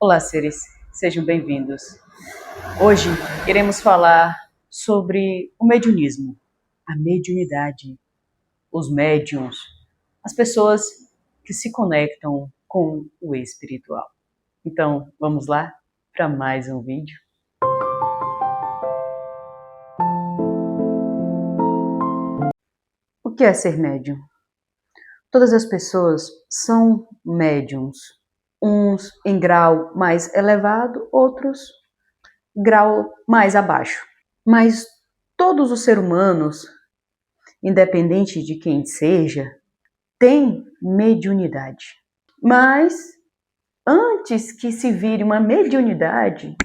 Olá, seres, sejam bem-vindos. Hoje iremos falar sobre o mediunismo, a mediunidade, os médiuns, as pessoas que se conectam com o espiritual. Então, vamos lá para mais um vídeo. O que é ser médium? Todas as pessoas são médiums, uns em grau mais elevado, outros grau mais abaixo. Mas todos os seres humanos, independente de quem seja, têm mediunidade. Mas antes que se vire uma mediunidade,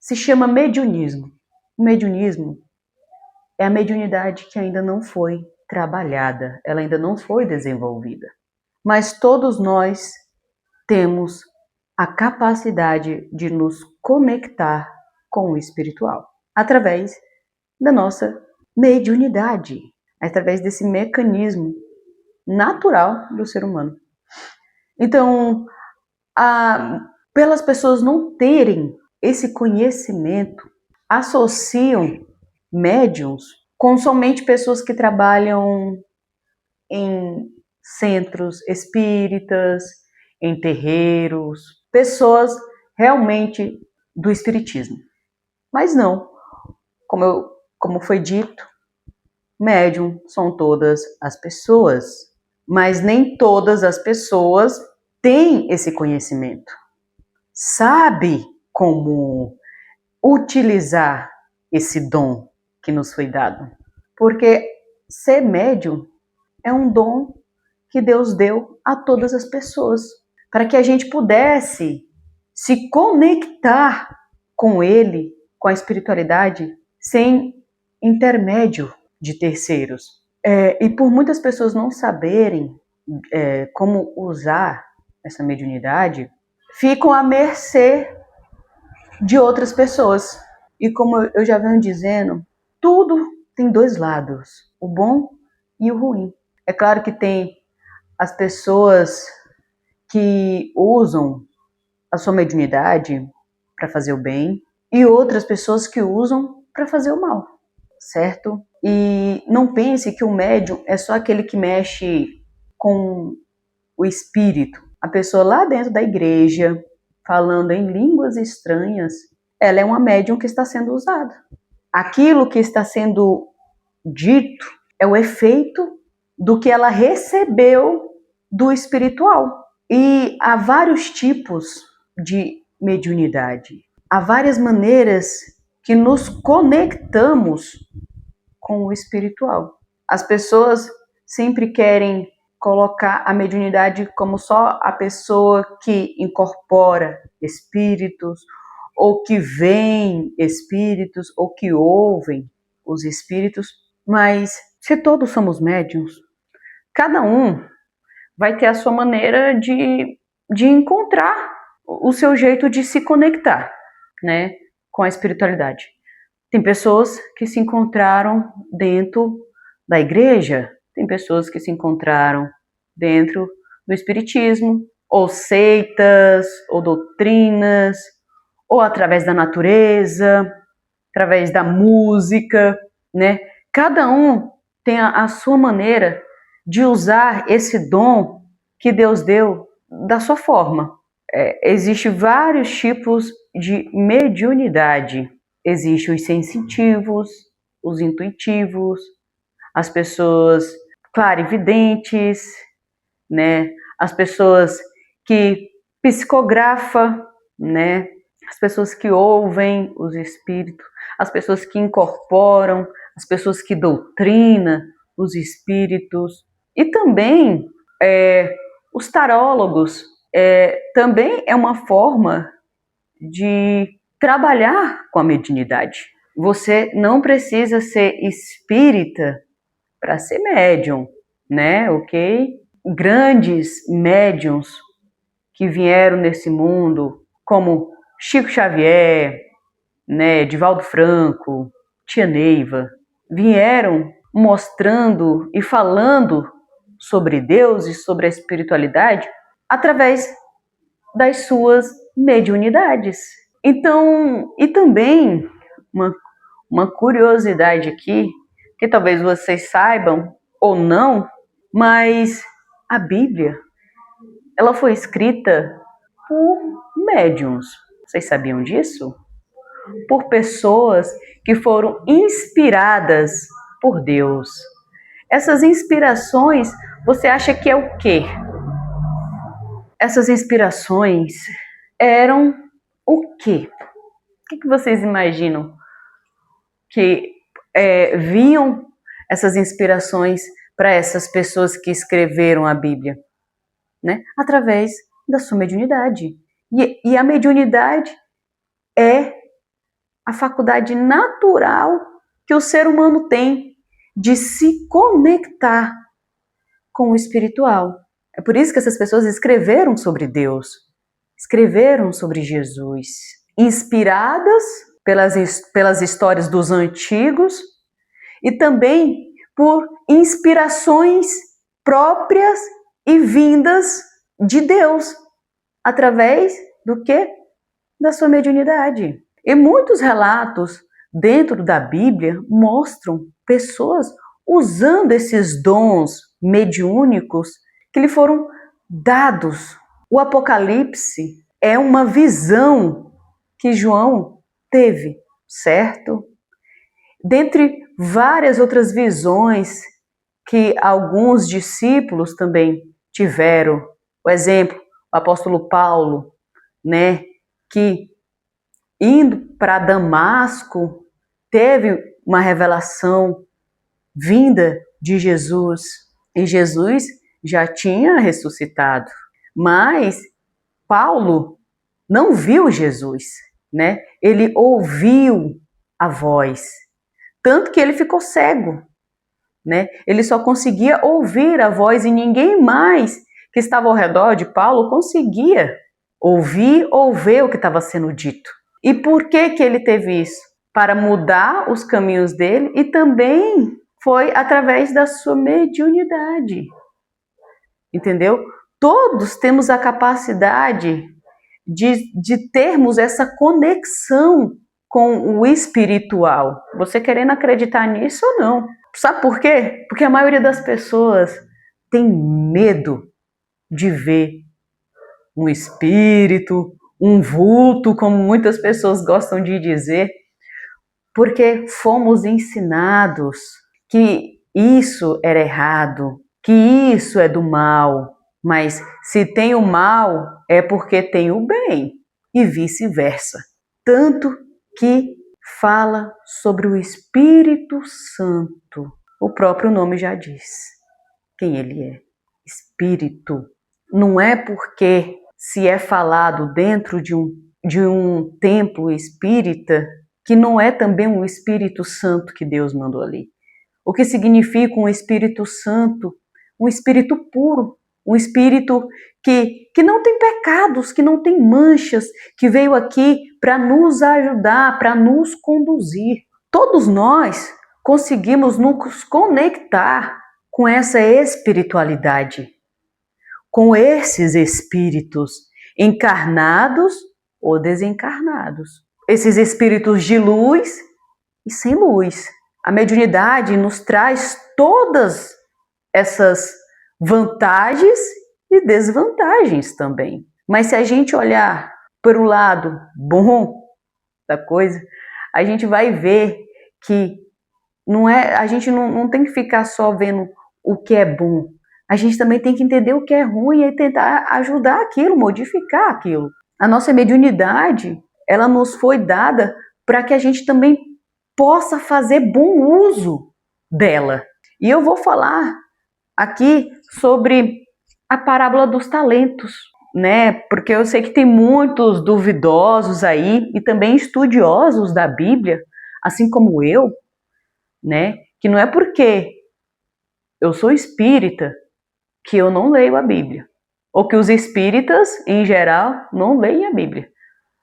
se chama mediunismo. O mediunismo é a mediunidade que ainda não foi trabalhada, ela ainda não foi desenvolvida. Mas todos nós temos a capacidade de nos conectar com o espiritual, através da nossa mediunidade, através desse mecanismo natural do ser humano. Então, pelas pessoas não terem esse conhecimento, associam médiums com somente pessoas que trabalham em centros espíritas, em terreiros, pessoas realmente do espiritismo. Mas não, como foi dito, médium são todas as pessoas, mas nem todas as pessoas têm esse conhecimento. Sabe como utilizar esse dom que nos foi dado. Porque ser médium é um dom que Deus deu a todas as pessoas, para que a gente pudesse se conectar com Ele, com a espiritualidade, sem intermédio de terceiros. E por muitas pessoas não saberem como usar essa mediunidade, ficam à mercê de outras pessoas. E como eu já venho dizendo, tudo tem dois lados, o bom e o ruim. É claro que tem as pessoas que usam a sua mediunidade para fazer o bem e outras pessoas que usam para fazer o mal, certo? E não pense que o médium é só aquele que mexe com o espírito. A pessoa lá dentro da igreja, falando em línguas estranhas, ela é uma médium que está sendo usada. Aquilo que está sendo dito é o efeito do que ela recebeu do espiritual. E há vários tipos de mediunidade. Há várias maneiras que nos conectamos com o espiritual. As pessoas sempre querem colocar a mediunidade como só a pessoa que incorpora espíritos, ou que veem espíritos, ou que ouvem os espíritos. Mas se todos somos médiuns, cada um vai ter a sua maneira de encontrar o seu jeito de se conectar, né, com a espiritualidade. Tem pessoas que se encontraram dentro da igreja, tem pessoas que se encontraram dentro do espiritismo, ou seitas, ou doutrinas, ou através da natureza, através da música, né? Cada um tem a sua maneira de usar esse dom que Deus deu da sua forma. Existem vários tipos de mediunidade. Existem os sensitivos, os intuitivos, as pessoas clarividentes, né? As pessoas que psicografam, né? As pessoas que ouvem os espíritos, as pessoas que incorporam, as pessoas que doutrinam os espíritos. E também os tarólogos também é uma forma de trabalhar com a mediunidade. Você não precisa ser espírita para ser médium, né? Ok? Grandes médiums que vieram nesse mundo, como Chico Xavier, né, Divaldo Franco, Tia Neiva, vieram mostrando e falando sobre Deus e sobre a espiritualidade através das suas mediunidades. Então, e também uma curiosidade aqui, que talvez vocês saibam ou não, mas a Bíblia, ela foi escrita por médiuns. Vocês sabiam disso? Por pessoas que foram inspiradas por Deus. Essas inspirações, você acha que é o quê? Essas inspirações eram o quê? O que vocês imaginam que vinham essas inspirações para essas pessoas que escreveram a Bíblia? Né? Através da sua mediunidade. E a mediunidade é a faculdade natural que o ser humano tem de se conectar com o espiritual. É por isso que essas pessoas escreveram sobre Deus, escreveram sobre Jesus, inspiradas pelas histórias dos antigos e também por inspirações próprias e vindas de Deus, através do quê? Da sua mediunidade. E muitos relatos dentro da Bíblia mostram pessoas usando esses dons mediúnicos que lhe foram dados. O Apocalipse é uma visão que João teve, certo? Dentre várias outras visões que alguns discípulos também tiveram, por exemplo, o apóstolo Paulo, né, que indo para Damasco, teve uma revelação vinda de Jesus. E Jesus já tinha ressuscitado. Mas Paulo não viu Jesus, né? Ele ouviu a voz. Tanto que ele ficou cego, né? Ele só conseguia ouvir a voz e ninguém mais que estava ao redor de Paulo conseguia ouvir ou ver o que estava sendo dito. E por que ele teve isso? Para mudar os caminhos dele e também foi através da sua mediunidade. Entendeu? Todos temos a capacidade de termos essa conexão com o espiritual. Você querendo acreditar nisso ou não? Sabe por quê? Porque a maioria das pessoas tem medo de ver um espírito, um vulto, como muitas pessoas gostam de dizer, porque fomos ensinados que isso era errado, que isso é do mal. Mas se tem o mal, é porque tem o bem, e vice-versa. Tanto que fala sobre o Espírito Santo. O próprio nome já diz quem ele é. Espírito. Não é porque se é falado dentro de um templo espírita que não é também um Espírito Santo que Deus mandou ali. O que significa um Espírito Santo? Um Espírito puro, um Espírito que não tem pecados, que não tem manchas, que veio aqui para nos ajudar, para nos conduzir. Todos nós conseguimos nos conectar com essa espiritualidade, com esses espíritos encarnados ou desencarnados. Esses espíritos de luz e sem luz. A mediunidade nos traz todas essas vantagens e desvantagens também. Mas se a gente olhar para o lado bom da coisa, a gente vai ver que a gente não tem que ficar só vendo o que é bom. A gente também tem que entender o que é ruim e tentar ajudar aquilo, modificar aquilo. A nossa mediunidade, ela nos foi dada para que a gente também possa fazer bom uso dela. E eu vou falar aqui sobre a parábola dos talentos, né? Porque eu sei que tem muitos duvidosos aí e também estudiosos da Bíblia, assim como eu, né? Que não é porque eu sou espírita que eu não leio a Bíblia, ou que os espíritas, em geral, não leem a Bíblia.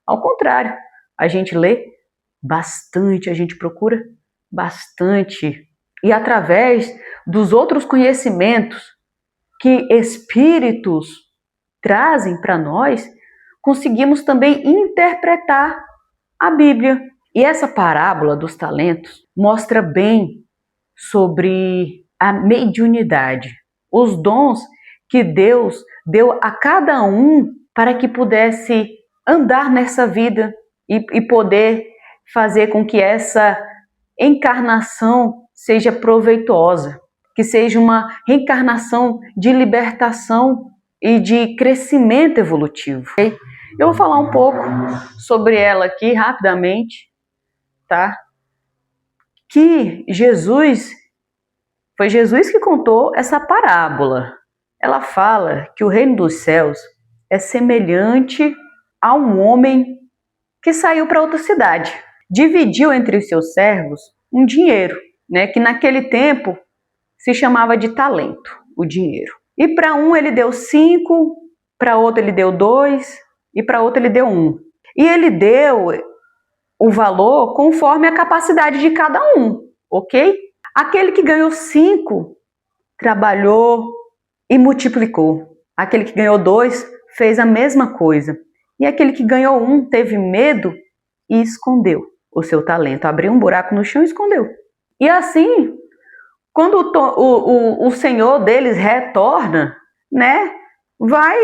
Ao contrário, a gente lê bastante, a gente procura bastante. E através dos outros conhecimentos que espíritos trazem para nós, conseguimos também interpretar a Bíblia. E essa parábola dos talentos mostra bem sobre a mediunidade, os dons que Deus deu a cada um para que pudesse andar nessa vida e poder fazer com que essa encarnação seja proveitosa, que seja uma reencarnação de libertação e de crescimento evolutivo. Eu vou falar um pouco sobre ela aqui rapidamente, tá? Que foi Jesus que contou essa parábola. Ela fala que o reino dos céus é semelhante a um homem que saiu para outra cidade. Dividiu entre os seus servos um dinheiro, né, que naquele tempo se chamava de talento, o dinheiro. E para um ele deu 5, para outro ele deu 2 e para outro ele deu 1. E ele deu o valor conforme a capacidade de cada um, ok? Aquele que ganhou 5 trabalhou e multiplicou. Aquele que ganhou 2 fez a mesma coisa. E aquele que ganhou 1 teve medo e escondeu o seu talento. Abriu um buraco no chão e escondeu. E assim, quando o senhor deles retorna, né, vai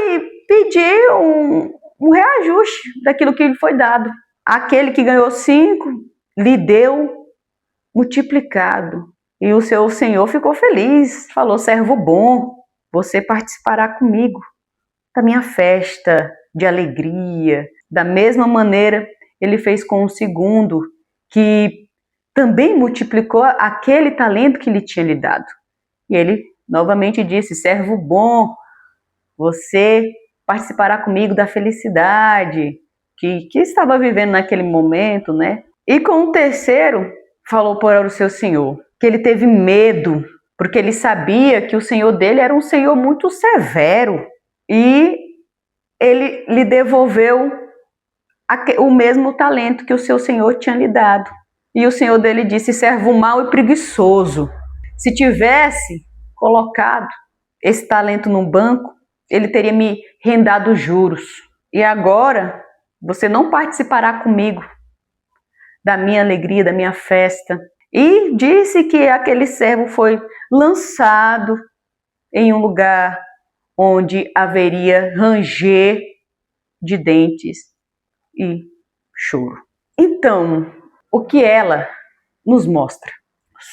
pedir um reajuste daquilo que lhe foi dado. Aquele que ganhou 5 lhe deu multiplicado. E o seu senhor ficou feliz, falou: servo bom, você participará comigo da minha festa de alegria. Da mesma maneira, ele fez com o segundo, que também multiplicou aquele talento que lhe tinha lhe dado. E ele novamente disse: servo bom, você participará comigo da felicidade que estava vivendo naquele momento, né? E com o terceiro, falou para o seu senhor que ele teve medo, porque ele sabia que o senhor dele era um senhor muito severo, e ele lhe devolveu o mesmo talento que o seu senhor tinha lhe dado. E o senhor dele disse: servo mau e preguiçoso, se tivesse colocado esse talento num banco, ele teria me rendado juros. E agora você não participará comigo da minha alegria, da minha festa. E disse que aquele servo foi lançado em um lugar onde haveria ranger de dentes e choro. Então, o que ela nos mostra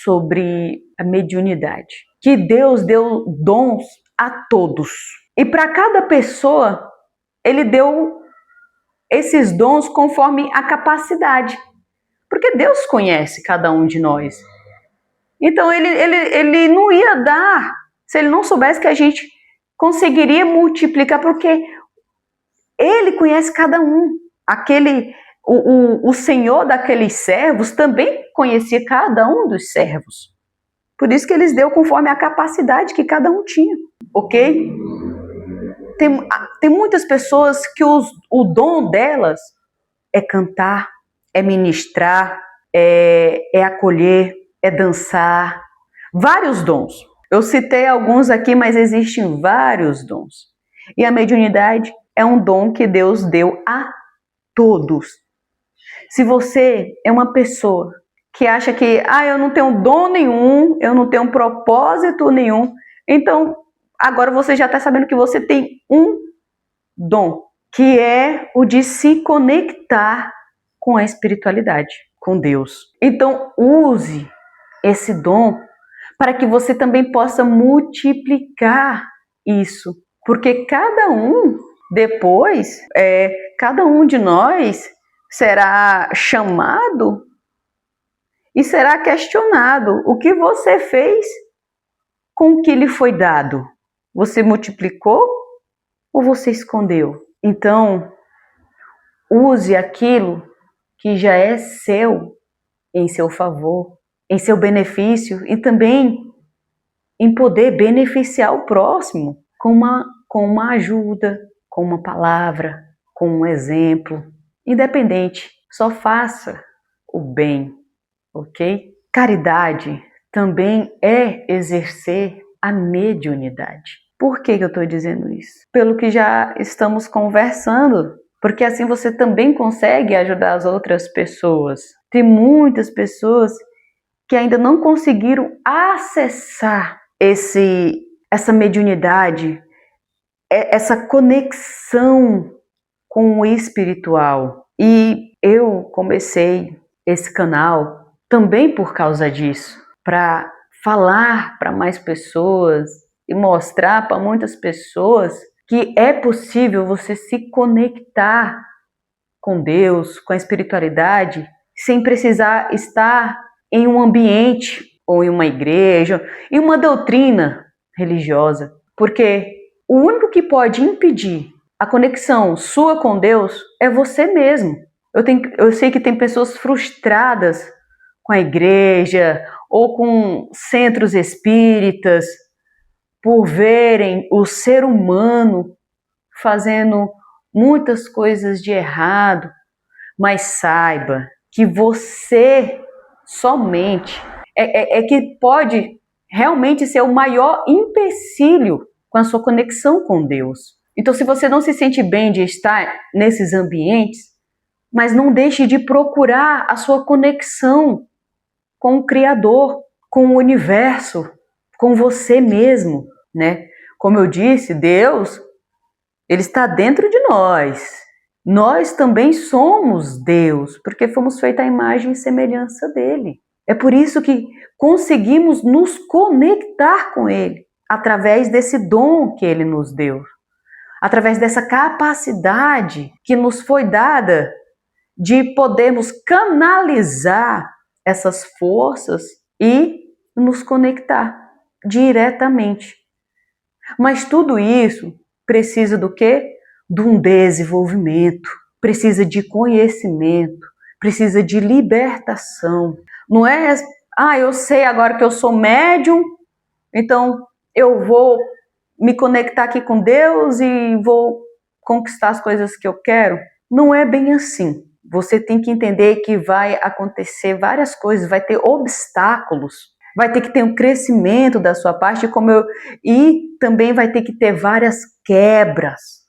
sobre a mediunidade? Que Deus deu dons a todos. E para cada pessoa, ele deu esses dons conforme a capacidade. Porque Deus conhece cada um de nós. Então ele não ia dar se ele não soubesse que a gente conseguiria multiplicar, porque ele conhece cada um. O senhor daqueles servos também conhecia cada um dos servos. Por isso que eles deu conforme a capacidade que cada um tinha, ok? Tem muitas pessoas que o dom delas é cantar, é ministrar, é acolher, é dançar. Vários dons. Eu citei alguns aqui, mas existem vários dons. E a mediunidade é um dom que Deus deu a todos. Se você é uma pessoa que acha que eu não tenho dom nenhum, eu não tenho propósito nenhum, então agora você já está sabendo que você tem um dom, que é o de se conectar com a espiritualidade, com Deus. Então use esse dom para que você também possa multiplicar isso, porque cada um depois, cada um de nós será chamado e será questionado: o que você fez com o que lhe foi dado? Você multiplicou ou você escondeu? Então, use aquilo que já é seu em seu favor, em seu benefício, e também em poder beneficiar o próximo com uma ajuda, com uma palavra, com um exemplo. Independente, só faça o bem, ok? Caridade também é exercer a mediunidade. Por que eu estou dizendo isso? Pelo que já estamos conversando porque assim você também consegue ajudar as outras pessoas. Tem muitas pessoas que ainda não conseguiram acessar essa mediunidade, essa conexão com o espiritual. E eu comecei esse canal também por causa disso, para falar para mais pessoas e mostrar para muitas pessoas que é possível você se conectar com Deus, com a espiritualidade, sem precisar estar em um ambiente ou em uma igreja, em uma doutrina religiosa. Porque o único que pode impedir a conexão sua com Deus é você mesmo. Eu sei que tem pessoas frustradas com a igreja ou com centros espíritas por verem o ser humano fazendo muitas coisas de errado, mas saiba que você somente é que pode realmente ser o maior empecilho com a sua conexão com Deus. Então, se você não se sente bem de estar nesses ambientes, mas não deixe de procurar a sua conexão com o Criador, com o universo, com você mesmo, né? Como eu disse, Deus, Ele está dentro de nós. Nós também somos Deus, porque fomos feitos à imagem e semelhança dele. É por isso que conseguimos nos conectar com Ele, através desse dom que Ele nos deu, através dessa capacidade que nos foi dada de podermos canalizar essas forças e nos conectar diretamente. Mas tudo isso precisa do quê? De um desenvolvimento, precisa de conhecimento, precisa de libertação. Não é, eu sei agora que eu sou médium, então eu vou me conectar aqui com Deus e vou conquistar as coisas que eu quero. Não é bem assim. Você tem que entender que vai acontecer várias coisas, vai ter obstáculos, vai ter que ter um crescimento da sua parte, e também vai ter que ter várias quebras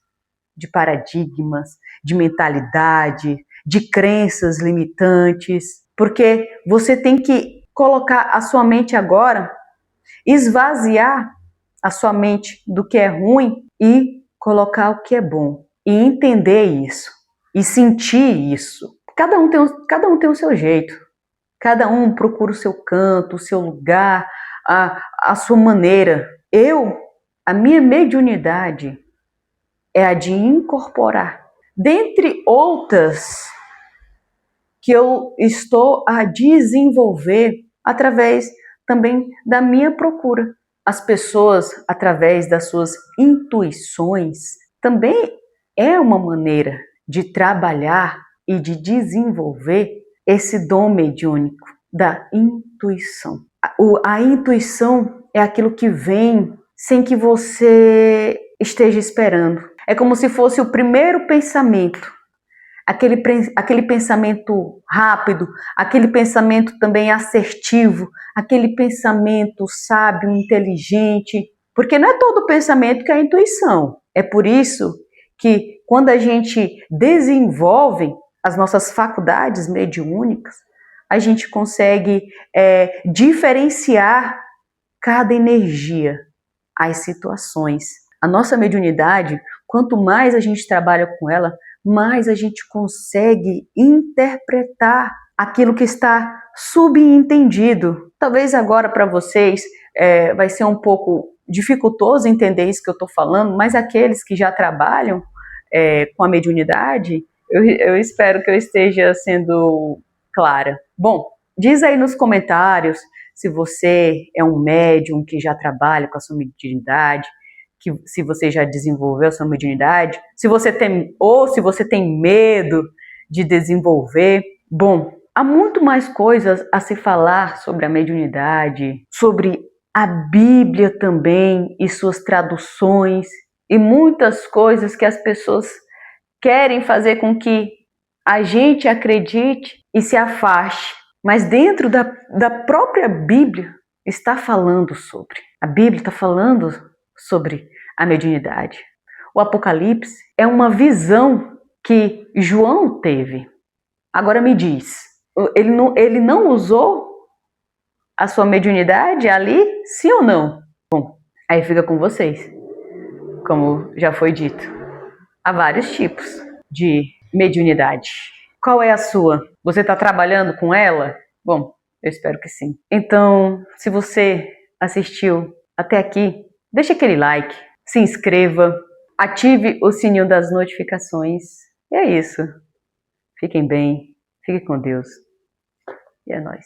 de paradigmas, de mentalidade, de crenças limitantes, porque você tem que colocar a sua mente agora, esvaziar a sua mente do que é ruim e colocar o que é bom, e entender isso, e sentir isso. Cada um tem o seu jeito, cada um procura o seu canto, o seu lugar, a sua maneira. A minha mediunidade é a de incorporar, dentre outras que eu estou a desenvolver através também da minha procura. As pessoas, através das suas intuições, também é uma maneira de trabalhar e de desenvolver esse dom mediúnico da intuição. A intuição é aquilo que vem sem que você esteja esperando. É como se fosse o primeiro pensamento, aquele pensamento rápido, aquele pensamento também assertivo, aquele pensamento sábio, inteligente, porque não é todo pensamento que é intuição. É por isso que quando a gente desenvolve as nossas faculdades mediúnicas, a gente consegue diferenciar cada energia, as situações. A nossa mediunidade, quanto mais a gente trabalha com ela, mais a gente consegue interpretar aquilo que está subentendido. Talvez agora para vocês vai ser um pouco dificultoso entender isso que eu estou falando, mas aqueles que já trabalham com a mediunidade, eu espero que eu esteja sendo clara. Bom, diz aí nos comentários se você é um médium que já trabalha com a sua mediunidade, se você já desenvolveu a sua mediunidade, se você tem medo de desenvolver. Bom, há muito mais coisas a se falar sobre a mediunidade, sobre a Bíblia também e suas traduções, e muitas coisas que as pessoas querem fazer com que a gente acredite e se afaste. Mas dentro da própria Bíblia está falando sobre. A Bíblia está falando sobre a mediunidade. O Apocalipse é uma visão que João teve. Agora me diz, ele não usou a sua mediunidade ali, sim ou não? Bom, aí fica com vocês. Como já foi dito, há vários tipos de mediunidade. Qual é a sua? Você está trabalhando com ela? Bom, eu espero que sim. Então, se você assistiu até aqui, deixa aquele like, se inscreva, ative o sininho das notificações. E é isso. Fiquem bem, fiquem com Deus. E é nóis.